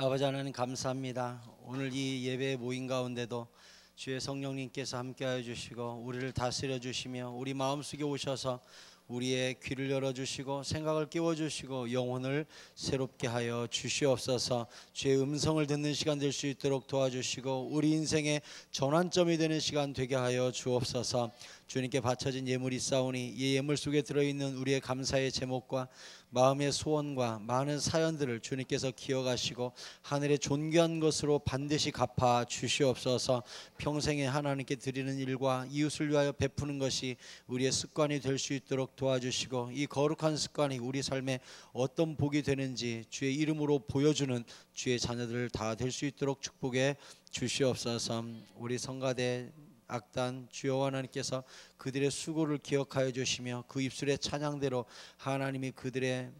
아버지 하나님 감사합니다. 오늘 이 예배 모임 가운데도 주의 성령님께서 함께하여 주시고 우리를 다스려 주시며 우리 마음속에 오셔서 우리의 귀를 열어주시고 생각을 깨워주시고 영혼을 새롭게 하여 주시옵소서. 주의 음성을 듣는 시간 될 수 있도록 도와주시고 우리 인생의 전환점이 되는 시간 되게 하여 주옵소서. 주님께 바쳐진 예물이 있사오니 이 예물 속에 들어있는 우리의 감사의 제목과 마음의 소원과 많은 사연들을 주님께서 기억하시고 하늘의 존귀한 것으로 반드시 갚아 주시옵소서. 평생에 하나님께 드리는 일과 이웃을 위하여 베푸는 것이 우리의 습관이 될 수 있도록 도와주시고 이 거룩한 습관이 우리 삶에 어떤 복이 되는지 주의 이름으로 보여주는 주의 자녀들 다 될 수 있도록 축복해 주시옵소서. 우리 성가대 악단 주여 하나님께서 그들의 수고를 기억하여 주시며 그 입술의 찬양대로 하나님이 그들의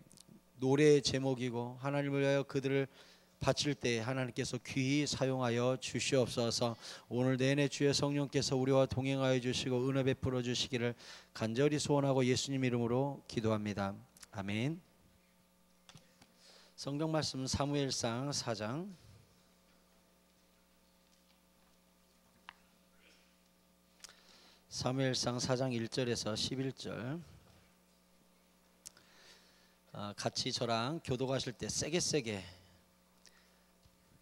노래의 제목이고 하나님을 위하여 그들을 바칠 때 하나님께서 귀히 사용하여 주시옵소서. 오늘 내내 주의 성령께서 우리와 동행하여 주시고 은혜 베풀어 주시기를 간절히 소원하고 예수님 이름으로 기도합니다. 아멘. 성경 말씀 사무엘상 4장 사무엘상 4장 1절에서 11절 같이 저랑 교도가실 때 세게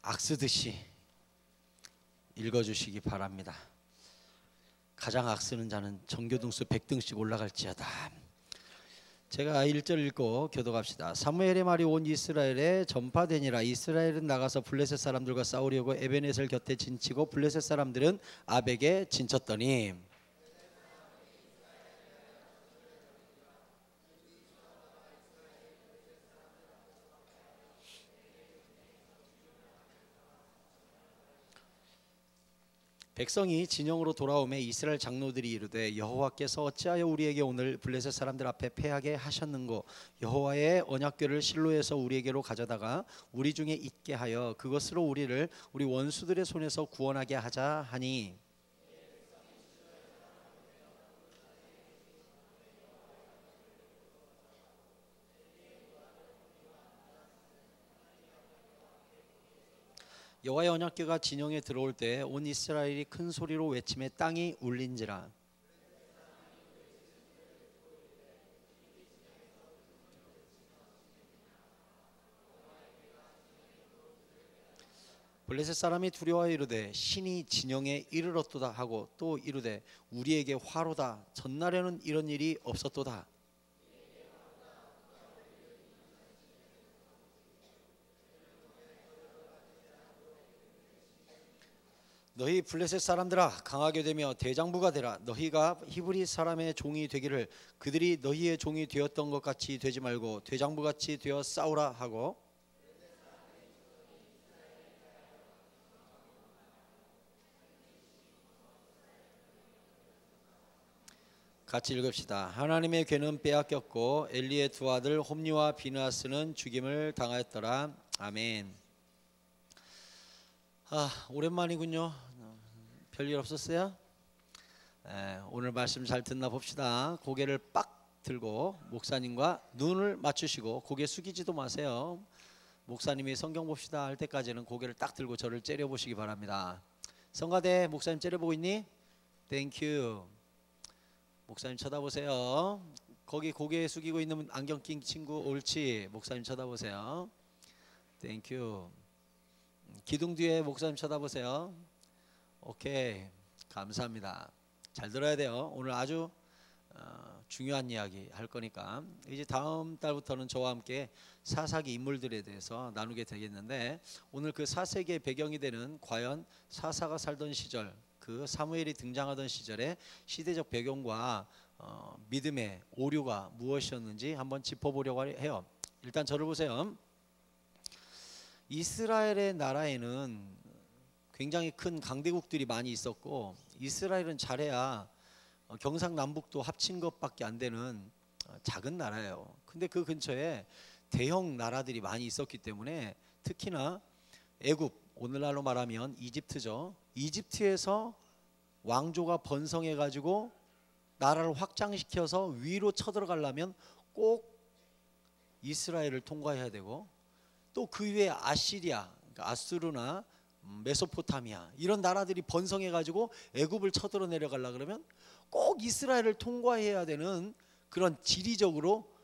악쓰듯이 읽어주시기 바랍니다. 가장 악쓰는 자는 정교등수 100등씩 올라갈지어다. 제가 1절 읽고 교도갑시다. 사무엘의 말이 온 이스라엘에 전파되니라. 이스라엘은 나가서 블레셋 사람들과 싸우려고 에베네셀 곁에 진치고 블레셋 사람들은 아벡에 진쳤더니 백성이 진영으로 돌아오매 이스라엘 장로들이 이르되 여호와께서 어찌하여 우리에게 오늘 블레셋 사람들 앞에 패하게 하셨는고 여호와의 언약궤를 실로에서 우리에게로 가져다가 우리 중에 있게 하여 그것으로 우리를 우리 원수들의 손에서 구원하게 하자 하니 여호와의 언약궤가 진영에 들어올 때 온 이스라엘이 큰 소리로 외치매 땅이 울린지라. 블레셋 사람이 두려워하여 이르되 신이 진영에 이르렀도다 하고 또 이르되 우리에게 화로다. 전날에는 이런 일이 없었도다. 너희 블레셋 사람들아 강하게 되며 대장부가 되라. 너희가 히브리 사람의 종이 되기를 그들이 너희의 종이 되었던 것 같이 되지 말고 대장부같이 되어 싸우라 하고 같이 읽읍시다. 하나님의 궤는 빼앗겼고 엘리의 두 아들 홈리와 비느하스는 죽임을 당하였더라. 아멘. 오랜만이군요. 별일 없었어요? 오늘 말씀 잘 듣나 봅시다. 고개를 빡 들고 목사님과 눈을 맞추시고 고개 숙이지도 마세요. 목사님이 성경 봅시다 할 때까지는 고개를 딱 들고 저를 째려보시기 바랍니다. 성가대 목사님 째려보고 있니? 땡큐. 목사님 쳐다보세요. 거기 고개 숙이고 있는 안경 낀 친구 옳지. 목사님 쳐다보세요. 땡큐. 기둥 뒤에 목사님 쳐다보세요. 오케이. 감사합니다. 잘 들어야 돼요. 오늘 아주 중요한 이야기 할 거니까 이제 다음 달부터는 저와 함께 사사기 인물들에 대해서 나누게 되겠는데 오늘 그 사세기의 배경이 되는 과연 사사가 살던 시절 그 사무엘이 등장하던 시절의 시대적 배경과 믿음의 오류가 무엇이었는지 한번 짚어보려고 해요. 일단 저를 보세요. 이스라엘의 나라에는 굉장히 큰 강대국들이 많이 있었고 이스라엘은 잘해야 경상남북도 합친 것밖에 안 되는 작은 나라예요. 근데 그 근처에 대형 나라들이 많이 있었기 때문에 특히나 애굽, 오늘날로 말하면 이집트죠. 이집트에서 왕조가 번성해 가지고 나라를 확장시켜서 위로 쳐들어가려면 꼭 이스라엘을 통과해야 되고 또 그 위에 아시리아 그러니까 아수르나 메소포타미아 이런 나라들이 번성해 가지고 애굽을 쳐들어 내려가려 그러면 꼭 이스라엘을 통과해야 되는 그런 지리적으로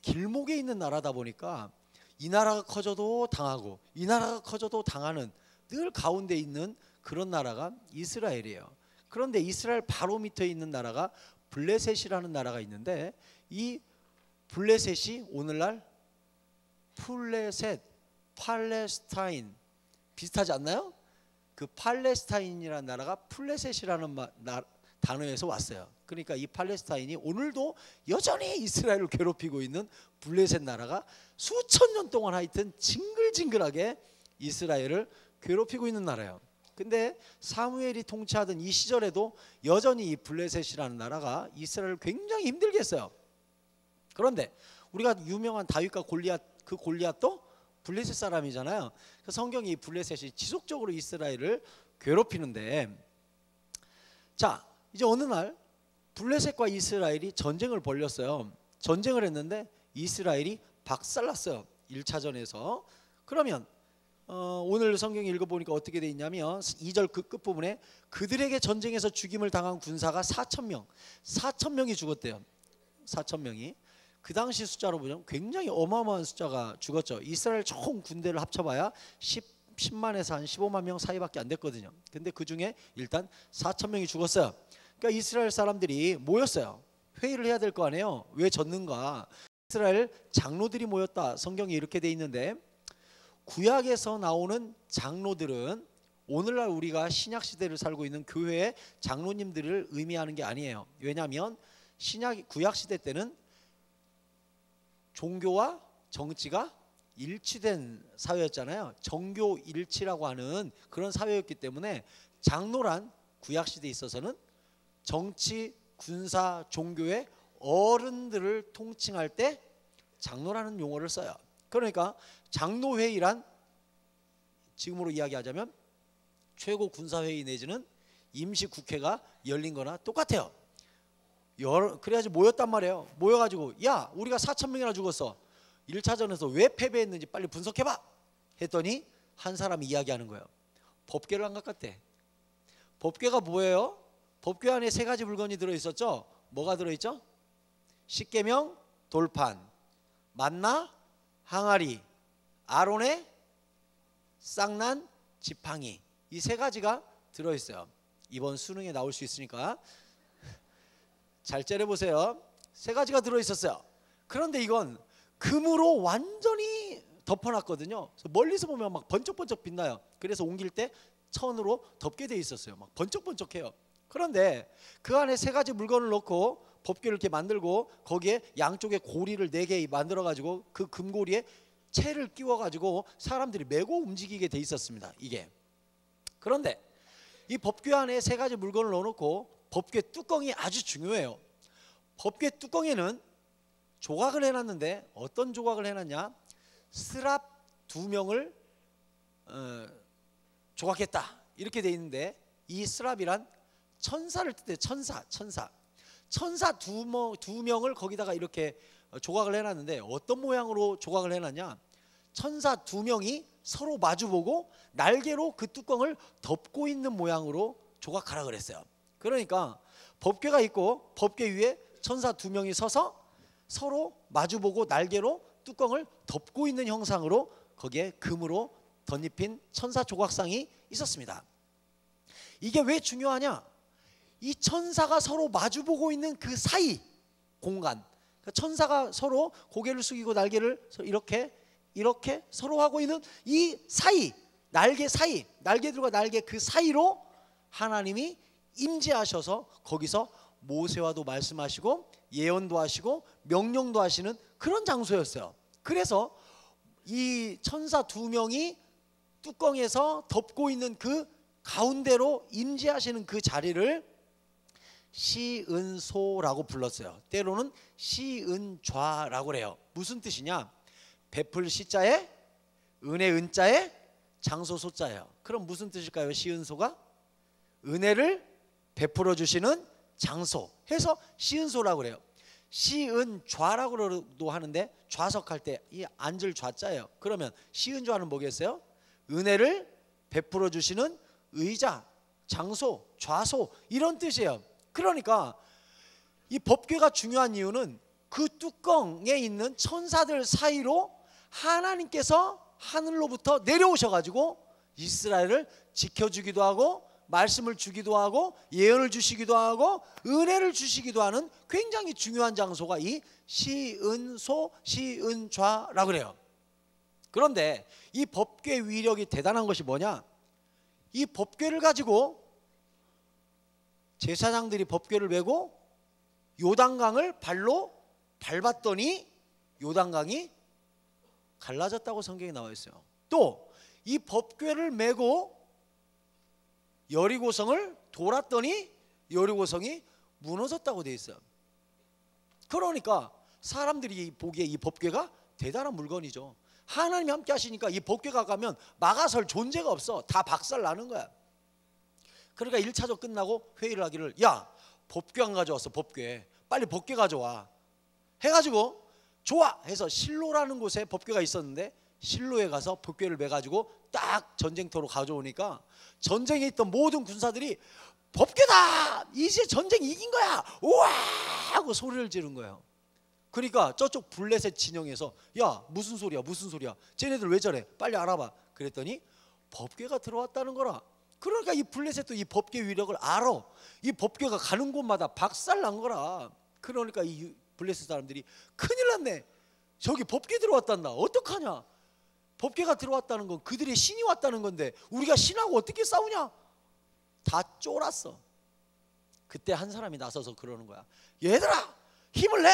길목에 있는 나라다 보니까 이 나라가 커져도 당하고 이 나라가 커져도 당하는 늘 가운데 있는 그런 나라가 이스라엘이에요. 그런데 이스라엘 바로 밑에 있는 나라가 블레셋이라는 나라가 있는데 이 블레셋이 오늘날 플레셋, 팔레스타인 비슷하지 않나요? 그 팔레스타인이라는 나라가 플레셋이라는 단어에서 왔어요. 그러니까 이 팔레스타인이 오늘도 여전히 이스라엘을 괴롭히고 있는 블레셋 나라가 수천 년 동안 하여튼 징글징글하게 이스라엘을 괴롭히고 있는 나라예요. 근데 사무엘이 통치하던 이 시절에도 여전히 이 블레셋이라는 나라가 이스라엘을 굉장히 힘들게 했어요. 그런데 우리가 유명한 다윗과 골리앗, 그 골리앗도 블레셋 사람이잖아요. 성경이 이 블레셋이 지속적으로 이스라엘을 괴롭히는데, 자 이제 어느 날 블레셋과 이스라엘이 전쟁을 벌였어요. 전쟁을 했는데 이스라엘이 박살났어요. 1차전에서. 그러면 오늘 성경 읽어보니까 어떻게 돼 있냐면 2절 그 끝부분에 그들에게 전쟁에서 죽임을 당한 군사가 4,000명이 죽었대요. 4,000명이. 그 당시 숫자로 보면 굉장히 어마어마한 숫자가 죽었죠. 이스라엘 총 군대를 합쳐봐야 10만에서 한 15만 명 사이밖에 안 됐거든요. 근데 그 중에 일단 4,000명이 죽었어요. 그러니까 이스라엘 사람들이 모였어요. 회의를 해야 될 거 아니에요. 왜 졌는가. 이스라엘 장로들이 모였다. 성경에 이렇게 돼 있는데, 구약에서 나오는 장로들은 오늘날 우리가 신약 시대를 살고 있는 교회의 장로님들을 의미하는 게 아니에요. 왜냐하면 구약 시대 때는 종교와 정치가 일치된 사회였잖아요. 정교 일치라고 하는 그런 사회였기 때문에 장로란 구약 시대에 있어서는 정치, 군사, 종교의 어른들을 통칭할 때 장로라는 용어를 써요. 그러니까 장로회의란 지금으로 이야기하자면 최고 군사회의 내지는 임시국회가 열린 거나 똑같아요. 그래야지 모였단 말이에요. 모여가지고 야 우리가 4,000명이나 죽었어. 1차전에서 왜 패배했는지 빨리 분석해봐 했더니 한 사람이 이야기하는 거예요. 법궤를 안 갖갔대. 법궤가 뭐예요? 법궤 안에 3가지 물건이 들어있었죠. 뭐가 들어있죠? 십계명, 돌판, 만나, 항아리, 아론의 쌍난, 지팡이. 이 3가지가 들어있어요. 이번 수능에 나올 수 있으니까 잘 째려보세요. 3가지가 들어있었어요. 그런데 이건 금으로 완전히 덮어놨거든요. 그래서 멀리서 보면 막 번쩍번쩍 빛나요. 그래서 옮길 때 천으로 덮게 돼 있었어요. 막 번쩍번쩍해요. 그런데 그 안에 3가지 물건을 넣고 법궤를 이렇게 만들고 거기에 양쪽에 고리를 4개 만들어 가지고 그 금고리에 채를 끼워 가지고 사람들이 메고 움직이게 돼 있었습니다. 이게. 그런데 이 법궤 안에 3가지 물건을 넣어놓고 법궤 뚜껑이 아주 중요해요. 법궤 뚜껑에는 조각을 해놨는데 어떤 조각을 해놨냐? 스랍 2명을 조각했다 이렇게 돼 있는데, 이 스랍이란 천사를 뜻해. 천사 2명을 거기다가 이렇게 조각을 해놨는데 어떤 모양으로 조각을 해놨냐? 천사 2명이 서로 마주보고 날개로 그 뚜껑을 덮고 있는 모양으로 조각하라 그랬어요. 그러니까 법궤가 있고 법궤 위에 천사 2명이 서서 서로 마주보고 날개로 뚜껑을 덮고 있는 형상으로 거기에 금으로 덧입힌 천사 조각상이 있었습니다. 이게 왜 중요하냐? 이 천사가 서로 마주보고 있는 그 사이 공간, 천사가 서로 고개를 숙이고 날개를 이렇게 서로 하고 있는 이 사이, 날개들과 날개 그 사이로 하나님이 임재하셔서 거기서 모세와도 말씀하시고 예언도 하시고 명령도 하시는 그런 장소였어요. 그래서 이 천사 2명이 뚜껑에서 덮고 있는 그 가운데로 임재하시는 그 자리를 시은소라고 불렀어요. 때로는 시은좌라고 그래요. 무슨 뜻이냐? 베풀 시자에 은혜 은자에 장소 소자예요. 그럼 무슨 뜻일까요? 시은소가 은혜를 베풀어 주시는 장소 해서 시은소라고 그래요. 시은좌라고도 하는데 좌석할 때 이 앉을 좌자예요. 그러면 시은좌는 뭐겠어요? 은혜를 베풀어 주시는 의자, 장소, 좌소 이런 뜻이에요. 그러니까 이 법궤가 중요한 이유는 그 뚜껑에 있는 천사들 사이로 하나님께서 하늘로부터 내려오셔가지고 이스라엘을 지켜주기도 하고 말씀을 주기도 하고 예언을 주시기도 하고 은혜를 주시기도 하는 굉장히 중요한 장소가 이 시은소 시은좌라고 그래요. 그런데 이 법궤 위력이 대단한 것이 뭐냐? 이 법궤를 가지고 제사장들이 법궤를 메고 요단강을 발로 밟았더니 요단강이 갈라졌다고 성경에 나와 있어요. 또 이 법궤를 메고 여리고성을 돌았더니 여리고성이 무너졌다고 되어 있어요. 그러니까 사람들이 보기에 이 법궤가 대단한 물건이죠. 하나님이 함께 하시니까 이 법궤가 가면 막아설 존재가 없어. 다 박살 나는 거야. 그러니까 1차전 끝나고 회의를 하기를, 야, 법궤 안 가져왔어. 법궤 빨리 법궤 가져와 해가지고 좋아 해서 실로라는 곳에 법궤가 있었는데 실로에 가서 법궤를 매가지고 딱 전쟁터로 가져오니까 전쟁에 있던 모든 군사들이 법궤다! 이제 전쟁 이긴 거야! 우와! 하고 소리를 지른 거예요. 그러니까 저쪽 블레셋 진영에서 야, 무슨 소리야 무슨 소리야, 쟤네들 왜 저래, 빨리 알아봐. 그랬더니 법궤가 들어왔다는 거라. 그러니까 이 블레셋도 이 법궤 위력을 알아. 이 법궤가 가는 곳마다 박살 난 거라. 그러니까 이 블레셋 사람들이 큰일 났네, 저기 법궤 들어왔단다, 어떡하냐. 법궤가 들어왔다는 건 그들의 신이 왔다는 건데 우리가 신하고 어떻게 싸우냐. 다 쫄았어. 그때 한 사람이 나서서 그러는 거야. 얘들아, 힘을 내,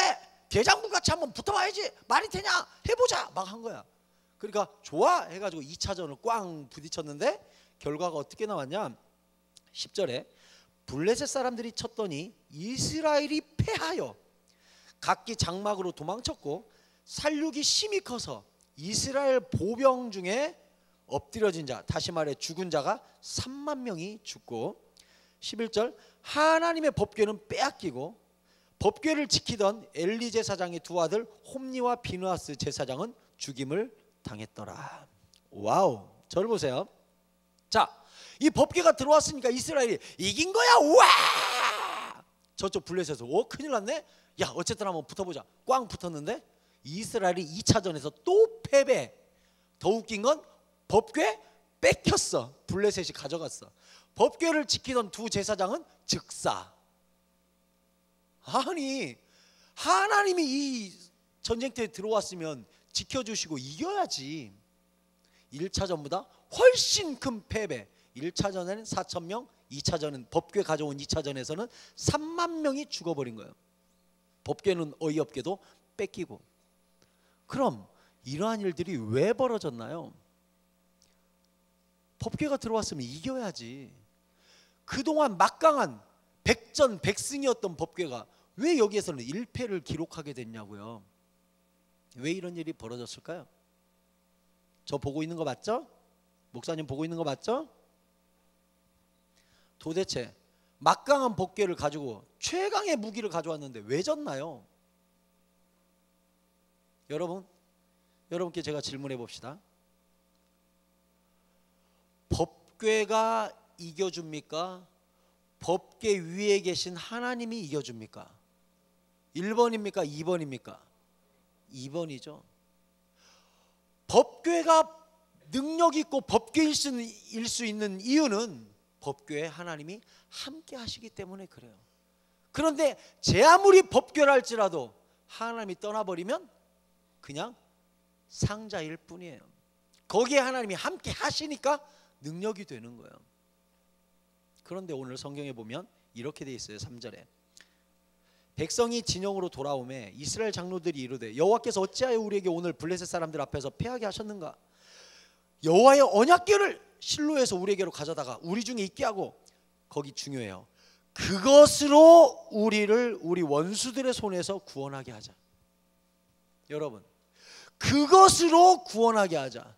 대장군같이 한번 붙어봐야지, 말이 되냐, 해보자 막 한 거야. 그러니까 좋아 해가지고 2차전을 꽝 부딪혔는데 결과가 어떻게 나왔냐. 10절에 블레셋 사람들이 쳤더니 이스라엘이 패하여 각기 장막으로 도망쳤고 살육이 심히 커서 이스라엘 보병 중에 엎드려진 자, 다시 말해 죽은 자가 3만 명이 죽고, 11절 하나님의 법궤는 빼앗기고 법궤를 지키던 엘리 제사장의 두 아들 홈니와 비느하스 제사장은 죽임을 당했더라. 와우, 저를 보세요. 자, 이 법궤가 들어왔으니까 이스라엘이 이긴 거야. 우와! 저쪽 블레셋에서 큰일 났네. 야, 어쨌든 한번 붙어보자. 꽝 붙었는데 이스라엘이 2차전에서 또 패배. 더 웃긴 건 법궤 뺏겼어. 블레셋이 가져갔어. 법궤를 지키던 두 제사장은 즉사. 아니, 하나님이 이 전쟁터에 들어왔으면 지켜주시고 이겨야지. 1차전보다 훨씬 큰 패배. 1차전에는 4,000명, 2차전은 법궤 가져온 2차전에서는 3만 명이 죽어버린 거예요. 법궤는 어이없게도 뺏기고. 그럼 이러한 일들이 왜 벌어졌나요? 법궤가 들어왔으면 이겨야지. 그동안 막강한 백전백승이었던 법궤가 왜 여기에서는 1패를 기록하게 됐냐고요. 왜 이런 일이 벌어졌을까요? 저 보고 있는 거 맞죠? 목사님 보고 있는 거 맞죠? 도대체 막강한 법궤를 가지고 최강의 무기를 가져왔는데 왜 졌나요? 여러분께 제가 질문해 봅시다. 법궤가 이겨줍니까? 법궤 위에 계신 하나님이 이겨줍니까? 1번입니까? 2번입니까? 2번이죠. 법궤가 능력 있고 법궤일 수 있는 이유는 법궤에 하나님이 함께 하시기 때문에 그래요. 그런데 제 아무리 법궤라 할지라도 하나님이 떠나버리면 그냥 상자일 뿐이에요. 거기에 하나님이 함께 하시니까 능력이 되는 거예요. 그런데 오늘 성경에 보면 이렇게 돼 있어요. 3절에 백성이 진영으로 돌아오매 이스라엘 장로들이 이르되 여호와께서 어찌하여 우리에게 오늘 블레셋 사람들 앞에서 패하게 하셨는가? 여호와의 언약궤를 실로에서 우리에게로 가져다가 우리 중에 있게 하고, 거기 중요해요. 그것으로 우리를 우리 원수들의 손에서 구원하게 하자. 여러분, 그것으로 구원하게 하자.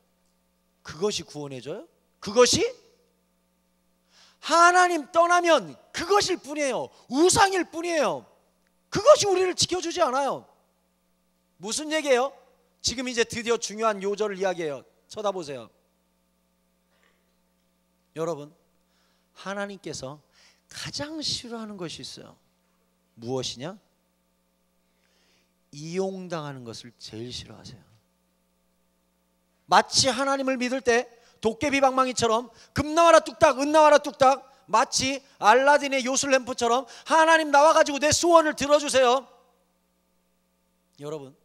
그것이 구원해줘요? 그것이 하나님 떠나면 그것일 뿐이에요. 우상일 뿐이에요. 그것이 우리를 지켜주지 않아요. 무슨 얘기예요? 지금 이제 드디어 중요한 요절을 이야기해요. 쳐다보세요. 여러분, 하나님께서 가장 싫어하는 것이 있어요. 무엇이냐? 이용당하는 것을 제일 싫어하세요. 마치 하나님을 믿을 때 도깨비 방망이처럼 금 나와라 뚝딱, 은 나와라 뚝딱, 마치 알라딘의 요술램프처럼 하나님 나와가지고 내 소원을 들어주세요. 여러분,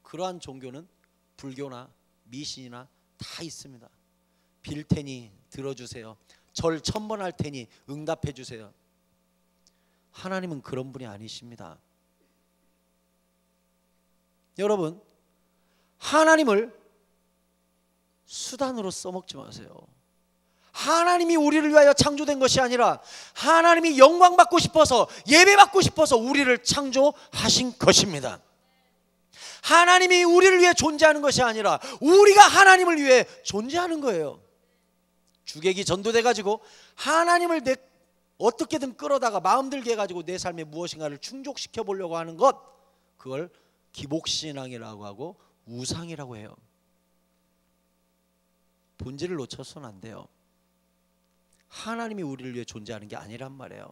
그러한 종교는 불교나 미신이나 다 있습니다. 빌 테니 들어주세요. 절 1000번 할 테니 응답해 주세요. 하나님은 그런 분이 아니십니다. 여러분, 하나님을 수단으로 써먹지 마세요. 하나님이 우리를 위하여 창조된 것이 아니라 하나님이 영광 받고 싶어서, 예배 받고 싶어서 우리를 창조하신 것입니다. 하나님이 우리를 위해 존재하는 것이 아니라 우리가 하나님을 위해 존재하는 거예요. 주객이 전도돼 가지고 하나님을 어떻게든 끌어다가 마음들게 해가지고 내 삶에 무엇인가를 충족시켜 보려고 하는 것, 그걸 기복신앙이라고 하고 우상이라고 해요. 본질을 놓쳐서는 안 돼요. 하나님이 우리를 위해 존재하는 게 아니란 말이에요.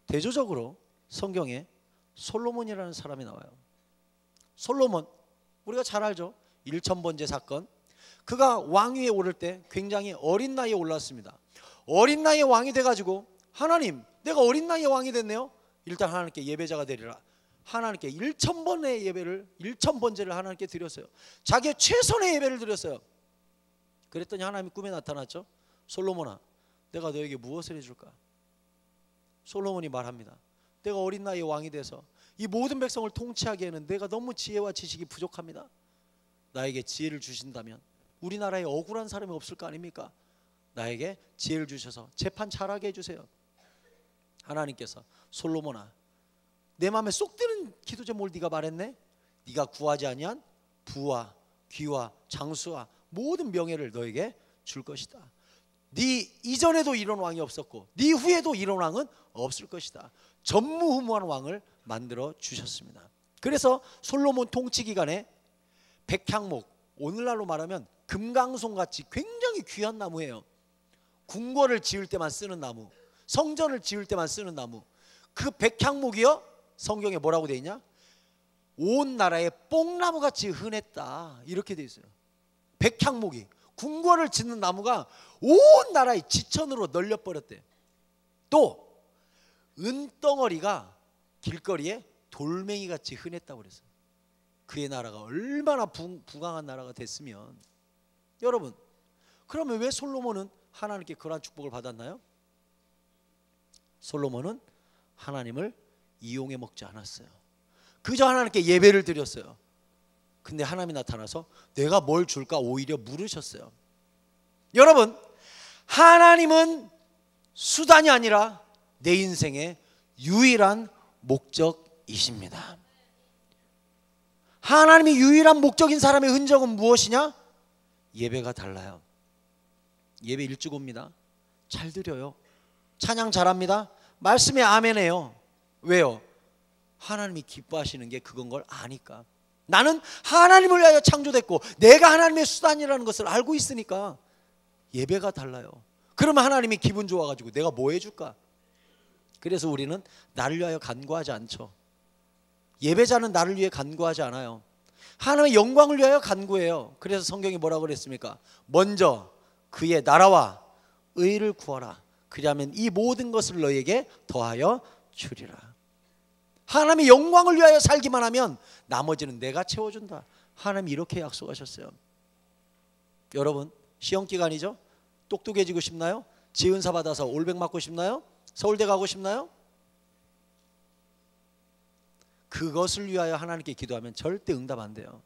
대조적으로 성경에 솔로몬이라는 사람이 나와요. 솔로몬, 우리가 잘 알죠. 1000번째 사건. 그가 왕위에 오를 때 굉장히 어린 나이에 올랐습니다. 어린 나이에 왕이 돼가지고, 하나님, 내가 어린 나이에 왕이 됐네요. 일단 하나님께 예배자가 되리라. 하나님께 1000번의 예배를, 1000번째를 하나님께 드렸어요. 자기의 최선의 예배를 드렸어요. 그랬더니 하나님이 꿈에 나타났죠. 솔로몬아, 내가 너에게 무엇을 해줄까? 솔로몬이 말합니다. 내가 어린 나이에 왕이 돼서 이 모든 백성을 통치하기에는 내가 너무 지혜와 지식이 부족합니다. 나에게 지혜를 주신다면 우리나라에 억울한 사람이 없을 거 아닙니까? 나에게 지혜를 주셔서 재판 잘하게 해주세요. 하나님께서, 솔로몬아, 내 마음에 쏙 드는 기도 제목을 네가 말했네. 네가 구하지 아니한 부와 귀와 장수와 모든 명예를 너에게 줄 것이다. 네 이전에도 이런 왕이 없었고 네 후에도 이런 왕은 없을 것이다. 전무후무한 왕을 만들어 주셨습니다. 그래서 솔로몬 통치 기간에 백향목, 오늘날로 말하면 금강송같이 굉장히 귀한 나무예요. 궁궐을 지을 때만 쓰는 나무, 성전을 지을 때만 쓰는 나무. 그 백향목이요, 성경에 뭐라고 돼 있냐? 온 나라에 뽕나무같이 흔했다, 이렇게 돼 있어요. 백향목이, 궁궐을 짓는 나무가 온 나라의 지천으로 널려버렸대. 또 은덩어리가 길거리에 돌멩이같이 흔했다고 그랬어요. 그의 나라가 얼마나 부강한 나라가 됐으면. 여러분, 그러면 왜 솔로몬은 하나님께 그러한 축복을 받았나요? 솔로몬은 하나님을 이용해 먹지 않았어요. 그저 하나님께 예배를 드렸어요. 근데 하나님이 나타나서 내가 뭘 줄까 오히려 물으셨어요. 여러분, 하나님은 수단이 아니라 내 인생의 유일한 목적이십니다. 하나님이 유일한 목적인 사람의 흔적은 무엇이냐? 예배가 달라요. 예배 일찍 옵니다. 잘 드려요. 찬양 잘합니다. 말씀에 아멘해요. 왜요? 하나님이 기뻐하시는 게 그건 걸 아니까. 나는 하나님을 위하여 창조됐고 내가 하나님의 수단이라는 것을 알고 있으니까 예배가 달라요. 그러면 하나님이 기분 좋아가지고 내가 뭐 해줄까? 그래서 우리는 나를 위하여 간구하지 않죠. 예배자는 나를 위해 간구하지 않아요. 하나님의 영광을 위하여 간구해요. 그래서 성경이 뭐라고 그랬습니까? 먼저 그의 나라와 의를 구하라. 그리하면 이 모든 것을 너에게 더하여 주리라. 하나님의 영광을 위하여 살기만 하면 나머지는 내가 채워준다. 하나님이 이렇게 약속하셨어요. 여러분, 시험기간이죠? 똑똑해지고 싶나요? 지은사 받아서 올백 맞고 싶나요? 서울대 가고 싶나요? 그것을 위하여 하나님께 기도하면 절대 응답 안 돼요.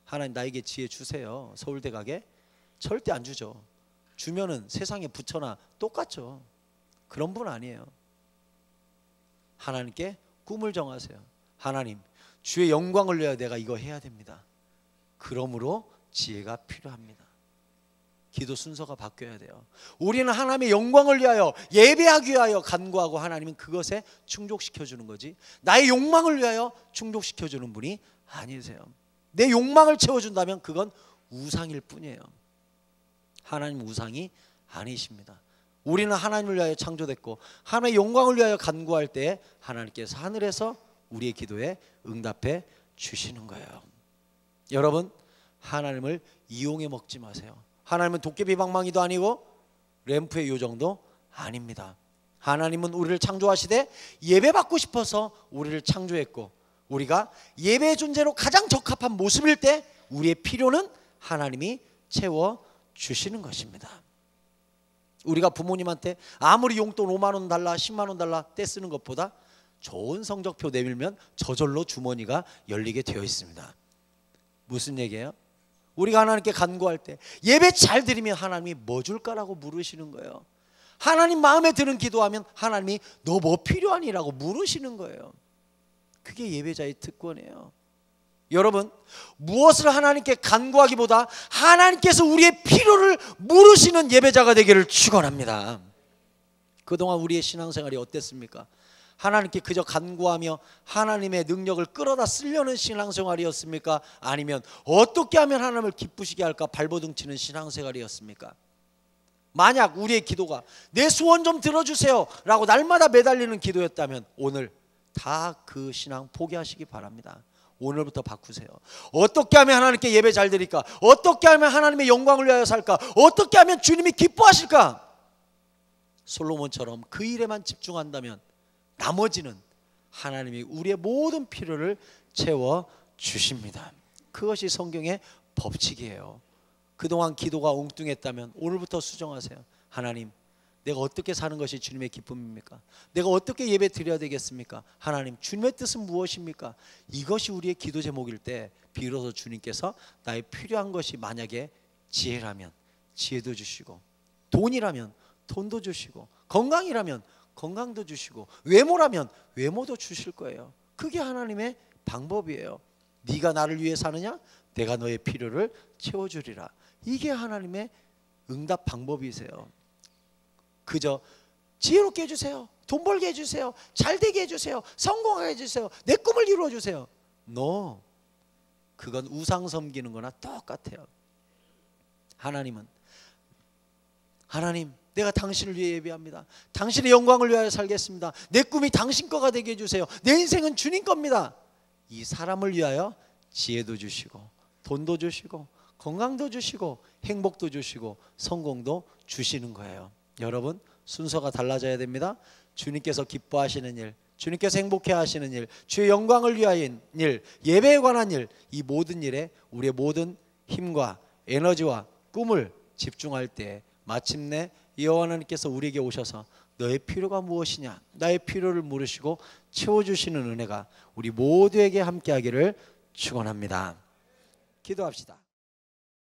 하나님, 나에게 지혜 주세요. 서울대 가게? 절대 안 주죠. 주면은 세상에 부처나 똑같죠. 그런 분 아니에요. 하나님께 꿈을 정하세요. 하나님, 주의 영광을 위하여 내가 이거 해야 됩니다. 그러므로 지혜가 필요합니다. 기도 순서가 바뀌어야 돼요. 우리는 하나님의 영광을 위하여 예배하기 위하여 간구하고 하나님은 그것에 충족시켜 주는 거지, 나의 욕망을 위하여 충족시켜 주는 분이 아니세요. 내 욕망을 채워준다면 그건 우상일 뿐이에요. 하나님 우상이 아니십니다. 우리는 하나님을 위하여 창조됐고 하나님의 영광을 위하여 간구할 때 하나님께서 하늘에서 우리의 기도에 응답해 주시는 거예요. 여러분, 하나님을 이용해 먹지 마세요. 하나님은 도깨비 방망이도 아니고 램프의 요정도 아닙니다. 하나님은 우리를 창조하시되 예배받고 싶어서 우리를 창조했고, 우리가 예배의 존재로 가장 적합한 모습일 때 우리의 필요는 하나님이 채워주시는 것입니다. 우리가 부모님한테 아무리 용돈 5만 원 달라 10만 원 달라 떼쓰는 것보다 좋은 성적표 내밀면 저절로 주머니가 열리게 되어 있습니다. 무슨 얘기예요? 우리가 하나님께 간구할 때 예배 잘 드리면 하나님이 뭐 줄까라고 물으시는 거예요. 하나님 마음에 드는 기도하면 하나님이 너 뭐 필요하니라고 물으시는 거예요. 그게 예배자의 특권이에요. 여러분, 무엇을 하나님께 간구하기보다 하나님께서 우리의 필요를 물으시는 예배자가 되기를 축원합니다. 그동안 우리의 신앙생활이 어땠습니까? 하나님께 그저 간구하며 하나님의 능력을 끌어다 쓰려는 신앙생활이었습니까? 아니면 어떻게 하면 하나님을 기쁘시게 할까 발버둥치는 신앙생활이었습니까? 만약 우리의 기도가 내 소원 좀 들어주세요 라고 날마다 매달리는 기도였다면 오늘 다 그 신앙 포기하시기 바랍니다. 오늘부터 바꾸세요. 어떻게 하면 하나님께 예배 잘 드릴까? 어떻게 하면 하나님의 영광을 위하여 살까? 어떻게 하면 주님이 기뻐하실까? 솔로몬처럼 그 일에만 집중한다면 나머지는 하나님이 우리의 모든 필요를 채워주십니다. 그것이 성경의 법칙이에요. 그동안 기도가 엉뚱했다면 오늘부터 수정하세요. 하나님, 내가 어떻게 사는 것이 주님의 기쁨입니까? 내가 어떻게 예배 드려야 되겠습니까? 하나님, 주님의 뜻은 무엇입니까? 이것이 우리의 기도 제목일 때 비로소 주님께서 나의 필요한 것이 만약에 지혜라면 지혜도 주시고, 돈이라면 돈도 주시고, 건강이라면 건강도 주시고, 외모라면 외모도 주실 거예요. 그게 하나님의 방법이에요. 네가 나를 위해 사느냐? 내가 너의 필요를 채워주리라. 이게 하나님의 응답 방법이세요. 그저 지혜롭게 해주세요, 돈 벌게 해주세요, 잘되게 해주세요, 성공하게 해주세요, 내 꿈을 이루어주세요. No, 그건 우상 섬기는 거나 똑같아요. 하나님은 하나님, 내가 당신을 위해 예배합니다. 당신의 영광을 위하여 살겠습니다. 내 꿈이 당신 거가 되게 해주세요. 내 인생은 주님 겁니다. 이 사람을 위하여 지혜도 주시고 돈도 주시고 건강도 주시고 행복도 주시고 성공도 주시는 거예요. 여러분, 순서가 달라져야 됩니다. 주님께서 기뻐하시는 일, 주님께서 행복해 하시는 일, 주의 영광을 위하여 일, 예배에 관한 일, 이 모든 일에 우리의 모든 힘과 에너지와 꿈을 집중할 때 마침내 여호와 하나님께서 우리에게 오셔서 너의 필요가 무엇이냐, 나의 필요를 물으시고 채워주시는 은혜가 우리 모두에게 함께하기를 축원합니다. 기도합시다.